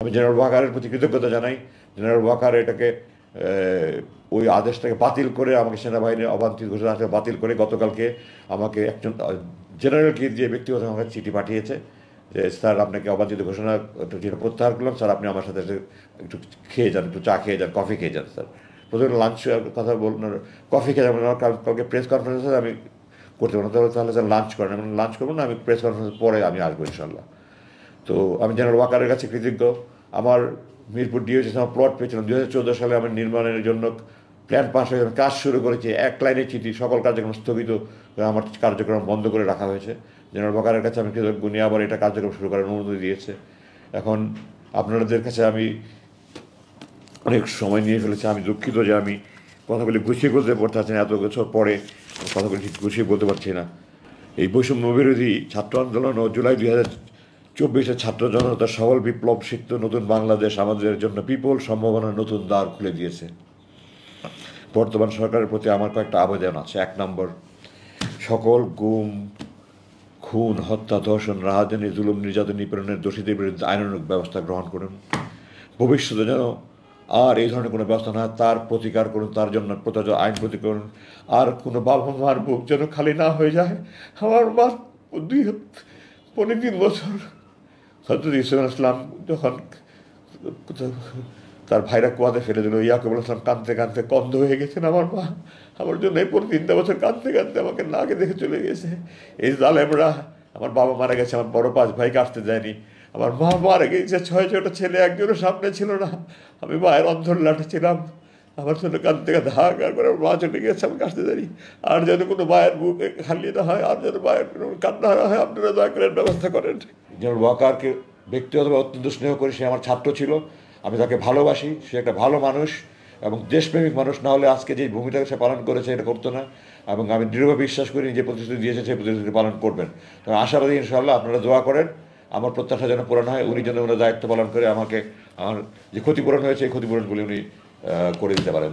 আমি জেনারেল ওয়াকারের প্রতি কৃতজ্ঞতা জানাই। জেনারেল ওয়াকার এটাকে ওই আদেশটাকে বাতিল করে আমাকে সেনাবাহিনীর অবাঞ্ছিত ঘোষণা বাতিল করে গতকালকে আমাকে একজন জেনারেলকে যে ব্যক্তিগত আমাকে চিঠি পাঠিয়েছে যে স্যার আপনাকে অবাঞ্ছিত ঘোষণা যেটা প্রত্যাহার করলাম, স্যার আপনি আমার সাথে একটু খেয়ে যান, একটু চা খেয়ে যান, কফি খেয়ে যান স্যার। প্রথমে লাঞ্চ কথা বলুন, কফি খেয়ে যাবেন, কালকে প্রেস কনফারেন্সে আমি করতে পারবো না, তাহলে স্যার লাঞ্চ করেন। আমি লাঞ্চ করবো না, আমি প্রেস কনফারেন্স পরে আমি আসবো ইনশাল্লাহ। তো আমি জেনারেল ওয়াকারের কাছে কৃতজ্ঞ। আমার মিরপুর ডিওসি আমার প্লট পেয়েছিলাম 2014 সালে, আমার নির্মাণের জন্য প্ল্যান পাস হয়ে কাজ শুরু করেছি, এক লাইনের চিঠি, সকল কার্যক্রম স্থগিত, আমার কার্যক্রম বন্ধ করে রাখা হয়েছে। জেনারেল ওয়াকারের কাছে আমি কৃতজ্ঞ, উনি আবার এটা কার্যক্রম শুরু করার অনুমতি দিয়েছে। এখন আপনাদের কাছে আমি অনেক সময় নিয়ে ফেলেছি, আমি দুঃখিত যে আমি কথাগুলি গুছিয়ে বলতে পারতে পারছি না, এত বছর পরে কথাগুলি ঠিক গুছিয়ে বলতে পারছি না। এই বৈষম্য বিরোধী ছাত্র আন্দোলন ও জুলাই 2024 ছাত্র জনতার সবল বিপ্লব সিক্ত নতুন বাংলাদেশ আমাদের জন্য বিপুল সম্ভাবনার নতুন দ্বার খুলে দিয়েছে। বর্তমান সরকারের প্রতি আমার কয়েকটা আবেদন আছে। 1 নম্বর, সকল গুম, খুন, হত্যা, ধর্ষণ, রাহাজানি, জুলুম, নির্যাতন, নিপীড়নের দোষীদের বিরুদ্ধে আইনানুগ ব্যবস্থা গ্রহণ করুন। ভবিষ্যতে যেন আর এই ধরনের কোনো ব্যবস্থা না হয় তার প্রতিকার করুন, তার জন্য প্রযোজ্য আইন প্রতি করুন। আর কোনো বাবা মার বুক যেন খালি না হয়ে যায়। আমার মা 3 বছর হজরত ইসলাম ইসলাম যখন তার ভাইরা কুয়াতে ফেলে দিল, ইয়াকুব ইসলাম কাঁদতে কাঁদতে কন্ধ হয়ে গেছেন। আমার মা আমার জন্য এই 3 বছর কাঁদতে কাঁদতে আমাকে নাকে দেখে চলে গেছে। এই জালেমরা, আমার বাবা মারা গেছে, আমার বড় 5 ভাইকে আসতে দেয়নি, আমার মা মারা গেছে, 6টা ছেলে, একজনের সামনে ছিল না, আমি মায়ের অন্ধর লাঠি ছিলাম। আমার জন্য কাঁদতে কাঁদতে হাহাকার করে আমার মা চলে গেছে, আমাকে আসতে দেয়নি। আর যেন কোনো মায়ের বুক খালি না হয়, আর যেন মায়ের কোনো কান্না না হয়, আপনারা দয়া করে ব্যবস্থা করেন। জেনারেল ওয়াকারকে ব্যক্তিগতভাবে অত্যন্ত স্নেহ করি, সে আমার ছাত্র ছিল, আমি তাকে ভালোবাসি, সে একটা ভালো মানুষ এবং দেশপ্রেমিক মানুষ, না হলে আজকে যে ভূমিকাকে সে পালন করেছে এটা করতো না। এবং আমি দৃঢ়ভাবে বিশ্বাস করি যে প্রতিশ্রুতি দিয়েছে সেই প্রতিশ্রুতি পালন করবেন। তবে আশাবাদী ইনশাআল্লাহ, আপনারা দোয়া করেন আমার প্রত্যাশা যেন পূরণ হয়, উনি যেন ওনার দায়িত্ব পালন করে আমাকে আমার যে ক্ষতিপূরণ হয়েছে এই ক্ষতিপূরণগুলি উনি করে দিতে পারেন।